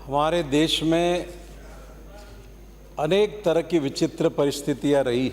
हमारे देश में अनेक तरह की विचित्र परिस्थितियां रही।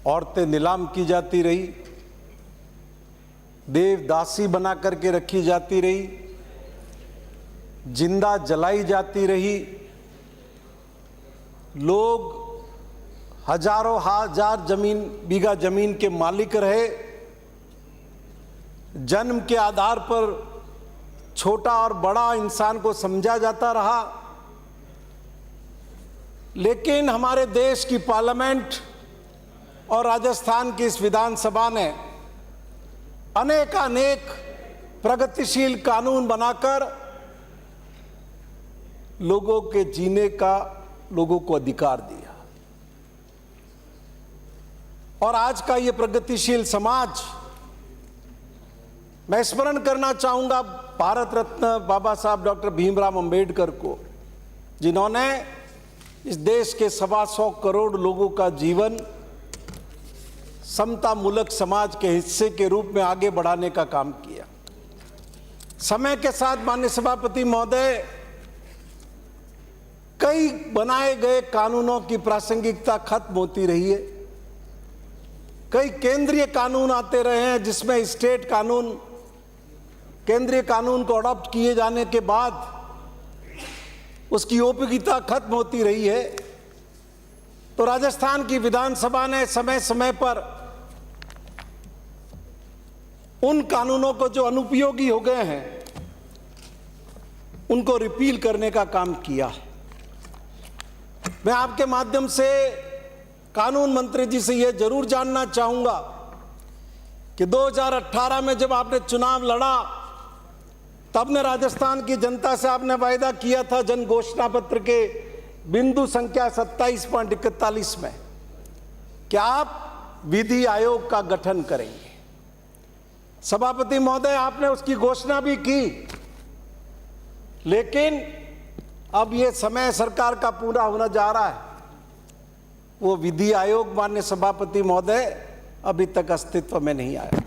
औरतें नीलाम की जाती रही, देवदासी बना करके रखी जाती रही, जिंदा जलाई जाती रही। लोग हजारों हजार बीघा जमीन के मालिक रहे। जन्म के आधार पर छोटा और बड़ा इंसान को समझा जाता रहा। लेकिन हमारे देश की पार्लियामेंट और राजस्थान की इस विधानसभा ने अनेक प्रगतिशील कानून बनाकर लोगों के जीने का लोगों को अधिकार दिया। और आज का ये प्रगतिशील समाज, मैं स्मरण करना चाहूंगा भारत रत्न बाबा साहब डॉक्टर भीमराव अंबेडकर को, जिन्होंने इस देश के 125 करोड़ लोगों का जीवन समतामूलक समाज के हिस्से के रूप में आगे बढ़ाने का काम किया। समय के साथ माननीय सभापति महोदय, कई बनाए गए कानूनों की प्रासंगिकता खत्म होती रही है। कई केंद्रीय कानून आते रहे हैं, जिसमें स्टेट कानून केंद्रीय कानून को अडॉप्ट किए जाने के बाद उसकी उपयोगिता खत्म होती रही है। तो राजस्थान की विधानसभा ने समय समय पर उन कानूनों को जो अनुपयोगी हो गए हैं, उनको रिपील करने का काम किया। मैं आपके माध्यम से कानून मंत्री जी से यह जरूर जानना चाहूंगा कि 2018 में जब आपने चुनाव लड़ा, तब ने राजस्थान की जनता से आपने वायदा किया था जन घोषणा पत्र के बिंदु संख्या 27.41 में कि आप विधि आयोग का गठन करेंगे। सभापति महोदय, आपने उसकी घोषणा भी की, लेकिन अब यह समय सरकार का पूरा होना जा रहा है। वो विधि आयोग माननीय सभापति महोदय अभी तक अस्तित्व में नहीं आया।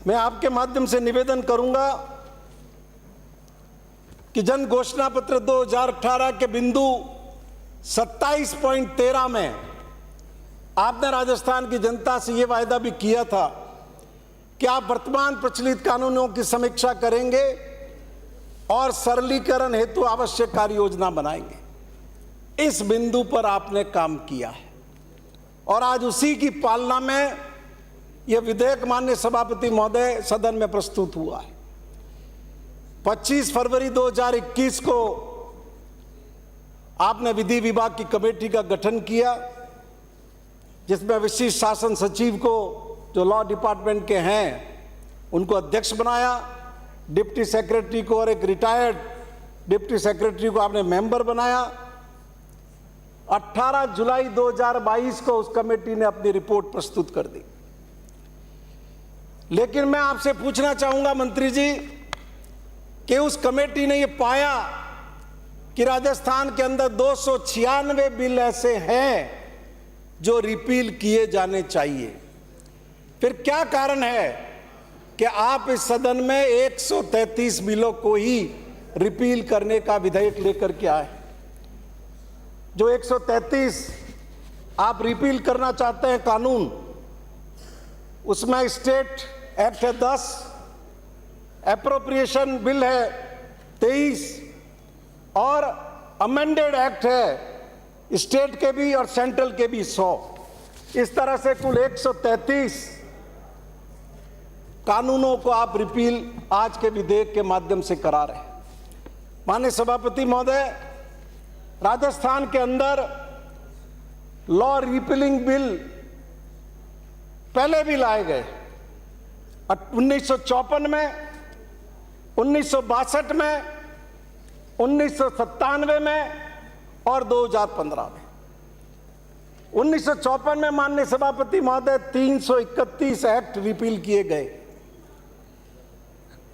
मैं आपके माध्यम से निवेदन करूंगा कि जन घोषणा पत्र 2018 के बिंदु 27.13 में आपने राजस्थान की जनता से यह वायदा भी किया था कि आप वर्तमान प्रचलित कानूनों की समीक्षा करेंगे और सरलीकरण हेतु आवश्यक कार्य योजना बनाएंगे। इस बिंदु पर आपने काम किया है और आज उसी की पालना में यह विधेयक माननीय सभापति महोदय सदन में प्रस्तुत हुआ है। 25 फरवरी 2021 को आपने विधि विभाग की कमेटी का गठन किया, जिसमें विशिष्ट शासन सचिव को, जो लॉ डिपार्टमेंट के हैं, उनको अध्यक्ष बनाया। डिप्टी सेक्रेटरी को और एक रिटायर्ड डिप्टी सेक्रेटरी को आपने मेंबर बनाया। 18 जुलाई 2022 को उस कमेटी ने अपनी रिपोर्ट प्रस्तुत कर दी। लेकिन मैं आपसे पूछना चाहूंगा मंत्री जी कि उस कमेटी ने यह पाया कि राजस्थान के अंदर 296 बिल ऐसे हैं जो रिपील किए जाने चाहिए। फिर क्या कारण है कि आप इस सदन में 133 बिलों को ही रिपील करने का विधेयक लेकर के आए? जो 133 आप रिपील करना चाहते हैं कानून, उसमें स्टेट एक्ट है 10, एप्रोप्रिएशन बिल है 23 और अमेंडेड एक्ट है स्टेट के भी और सेंट्रल के भी 100। इस तरह से कुल 133 कानूनों को आप रिपील आज के विधेयक के माध्यम से करा रहे हैं। माननीय सभापति महोदय, राजस्थान के अंदर लॉ रिपीलिंग बिल पहले भी लाए गए, 1954 में, 1962 में, 1997 में और 2015 में। 1954 में माननीय सभापति महोदय 331 एक्ट रिपील किए गए।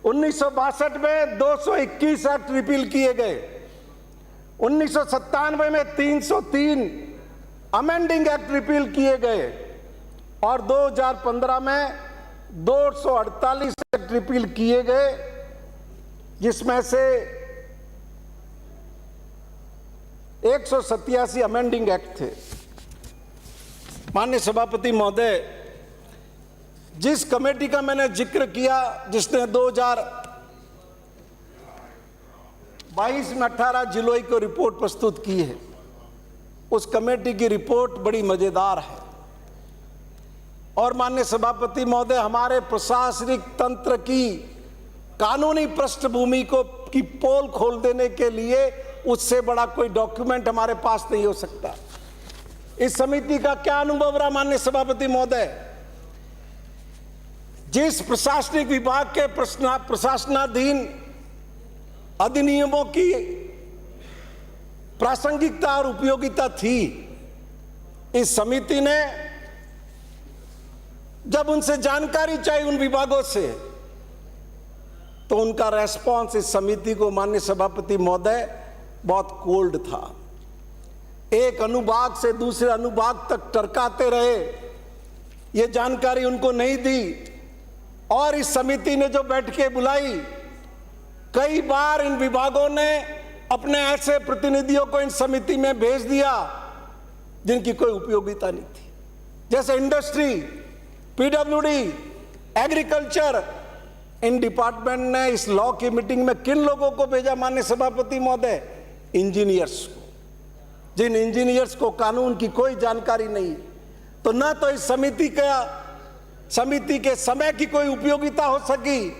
1962 में 221 एक्ट रिपील किए गए। 1997 में 303 अमेंडिंग एक्ट रिपील किए गए और 2015 में 248 एक्ट रिपील किए गए। जिसमें से 187 अमेंडिंग एक्ट थे। माननीय सभापति महोदय, जिस कमेटी का मैंने जिक्र किया, जिसने 2022 में 18 जुलाई को रिपोर्ट प्रस्तुत की है, उस कमेटी की रिपोर्ट बड़ी मजेदार है। और माननीय सभापति महोदय, हमारे प्रशासनिक तंत्र की कानूनी पृष्ठभूमि की पोल खोल देने के लिए उससे बड़ा कोई डॉक्यूमेंट हमारे पास नहीं हो सकता। इस समिति का क्या अनुभव रहा माननीय सभापति महोदय? जिस प्रशासनिक विभाग के प्रशासनाधीन अधिनियमों की प्रासंगिकता और उपयोगिता थी, इस समिति ने जब उनसे जानकारी चाहिए उन विभागों से, तो उनका रेस्पॉन्स इस समिति को माननीय सभापति महोदय बहुत कोल्ड था। एक अनुभाग से दूसरे अनुभाग तक टरकाते रहे, ये जानकारी उनको नहीं दी। और इस समिति ने जो बैठकें बुलाई, कई बार इन विभागों ने अपने ऐसे प्रतिनिधियों को इन समिति में भेज दिया जिनकी कोई उपयोगिता नहीं थी, जैसे industry, PWD, agriculture. In department ने इस लॉ की मीटिंग में किन लोगों को भेजा माननीय सभापति महोदय? इंजीनियर्स को, जिन इंजीनियर्स को कानून की कोई जानकारी नहीं। तो न तो इस समिति के समय की कोई उपयोगिता हो सकी,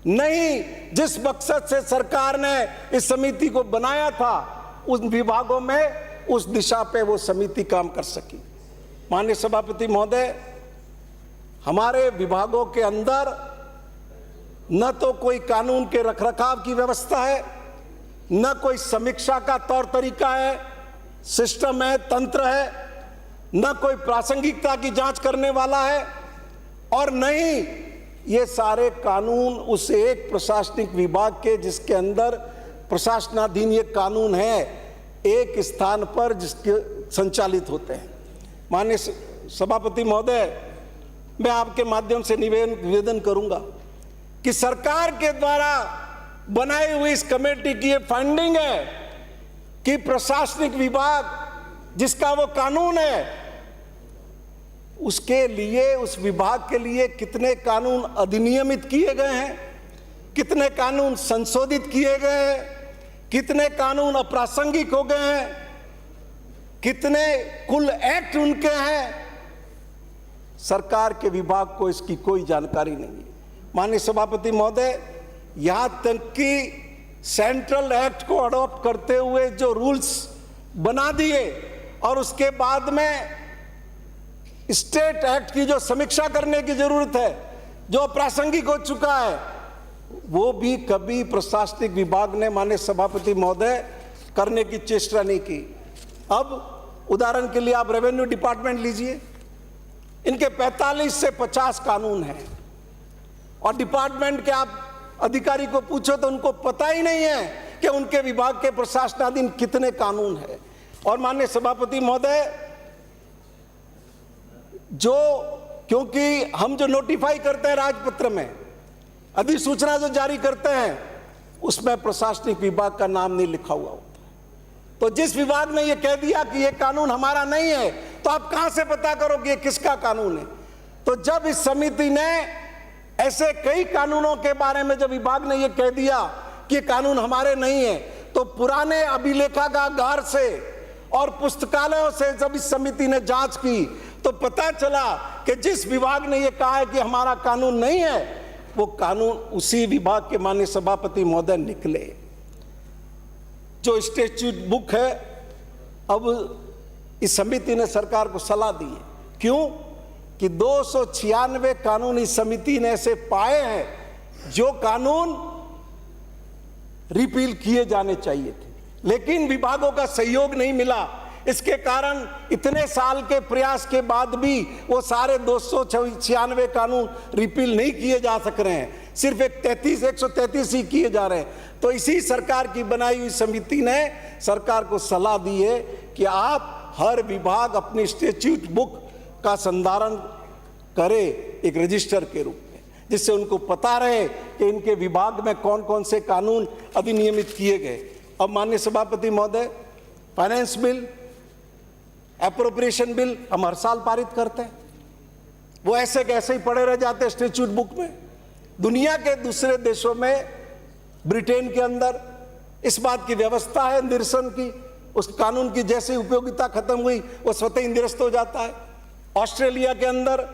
नहीं जिस मकसद से सरकार ने इस समिति को बनाया था उन विभागों में उस दिशा पे वो समिति काम कर सकी। माननीय सभापति महोदय, हमारे विभागों के अंदर न तो कोई कानून के रखरखाव की व्यवस्था है, न कोई समीक्षा का तौर तरीका है, सिस्टम है, तंत्र है, न कोई प्रासंगिकता की जांच करने वाला है, और नहीं ये सारे कानून उस एक प्रशासनिक विभाग के जिसके अंदर प्रशासनाधीन ये कानून है, एक स्थान पर जिसके संचालित होते हैं। माननीय सभापति महोदय, मैं आपके माध्यम से निवेदन करूंगा कि सरकार के द्वारा बनाई हुई इस कमेटी की ये फाइंडिंग है कि प्रशासनिक विभाग जिसका वो कानून है, उसके लिए, उस विभाग के लिए कितने कानून अधिनियमित किए गए हैं, कितने कानून संशोधित किए गए हैं, कितने कानून अप्रासंगिक हो गए हैं, कितने कुल एक्ट उनके हैं, सरकार के विभाग को इसकी कोई जानकारी नहीं है। माननीय सभापति महोदय, यहां तक कि सेंट्रल एक्ट को अडॉप्ट करते हुए जो रूल्स बना दिए और उसके बाद में स्टेट एक्ट की जो समीक्षा करने की जरूरत है, जो प्रासंगिक हो चुका है, वो भी कभी प्रशासनिक विभाग ने माननीय सभापति महोदय करने की चेष्टा नहीं की। अब उदाहरण के लिए आप रेवेन्यू डिपार्टमेंट लीजिए, इनके 45 से 50 कानून हैं और डिपार्टमेंट के आप अधिकारी को पूछो तो उनको पता ही नहीं है कि उनके विभाग के प्रशासनाधीन कितने कानून हैं। और माननीय सभापति महोदय, क्योंकि हम जो नोटिफाई करते हैं राजपत्र में, अधिसूचना जो जारी करते हैं, उसमें प्रशासनिक विभाग का नाम नहीं लिखा हुआ होता। तो जिस विभाग ने ये कह दिया कि ये कानून हमारा नहीं है, तो आप कहां से पता करोगे ये किसका कानून है? तो जब इस समिति ने ऐसे कई कानूनों के बारे में जब विभाग ने ये कह दिया कि ये कानून हमारे नहीं है, तो पुराने अभिलेखागार से और पुस्तकालयों से जब इस समिति ने जांच की तो पता चला कि जिस विभाग ने ये कहा है कि हमारा कानून नहीं है, वो कानून उसी विभाग के माननीय सभापति महोदय निकले। जो स्टैट्यूट बुक है, अब इस समिति ने सरकार को सलाह दी है। क्यों? कि 296 कानून इस समिति ने ऐसे पाए हैं जो कानून रिपील किए जाने चाहिए थे, लेकिन विभागों का सहयोग नहीं मिला। इसके कारण इतने साल के प्रयास के बाद भी वो सारे 296 कानून रिपील नहीं किए जा सक रहे हैं, सिर्फ 133 ही किए जा रहे हैं। तो इसी सरकार की बनाई हुई समिति ने सरकार को सलाह दी है कि आप हर विभाग अपनी स्टैट्यूट बुक का संधारण करे एक रजिस्टर के रूप में, जिससे उनको पता रहे कि इनके विभाग में कौन कौन से कानून अधिनियमित किए गए। अब माननीय सभापति महोदय, फाइनेंस बिल, एप्रोप्रिएशन बिल हम हर साल पारित करते हैं, वो ऐसे कैसे ही पड़े रह जाते हैं स्टैट्यूट बुक में। दुनिया के दूसरे देशों में, ब्रिटेन के अंदर इस बात की व्यवस्था है निरसन की, उस कानून की जैसे उपयोगिता खत्म हुई वो स्वतः ही निरस्त हो जाता है। ऑस्ट्रेलिया के अंदर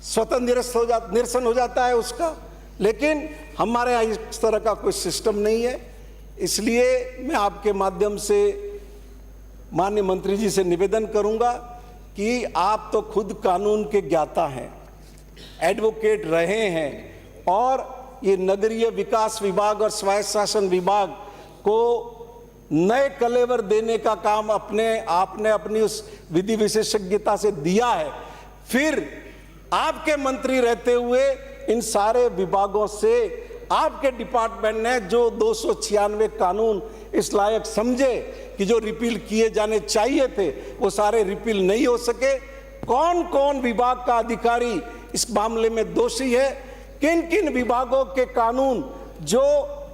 स्वतः निरसन हो जाता है उसका, लेकिन हमारे यहाँ इस तरह का कोई सिस्टम नहीं है। इसलिए मैं आपके माध्यम से माननीय मंत्री जी से निवेदन करूंगा कि आप तो खुद कानून के ज्ञाता हैं, एडवोकेट रहे हैं, और ये नगरीय विकास विभाग और स्वायत्त शासन विभाग को नए कलेवर देने का काम आपने अपनी उस विधि विशेषज्ञता से दिया है। फिर आपके मंत्री रहते हुए इन सारे विभागों से आपके डिपार्टमेंट ने जो 296 कानून इस लायक समझे कि जो रिपील किए जाने चाहिए थे वो सारे रिपील नहीं हो सके। कौन कौन विभाग का अधिकारी इस मामले में दोषी है, किन किन विभागों के कानून जो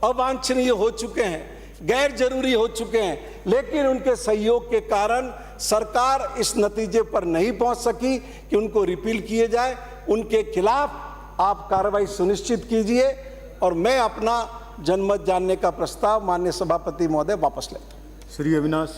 अवांछनीय हो चुके हैं, गैर जरूरी हो चुके हैं, लेकिन उनके सहयोग के कारण सरकार इस नतीजे पर नहीं पहुंच सकी कि उनको रिपील किए जाए, उनके खिलाफ आप कार्रवाई सुनिश्चित कीजिए। और मैं अपना जनमत जानने का प्रस्ताव माननीय सभापति महोदय वापस लेता हूं। श्री अविनाश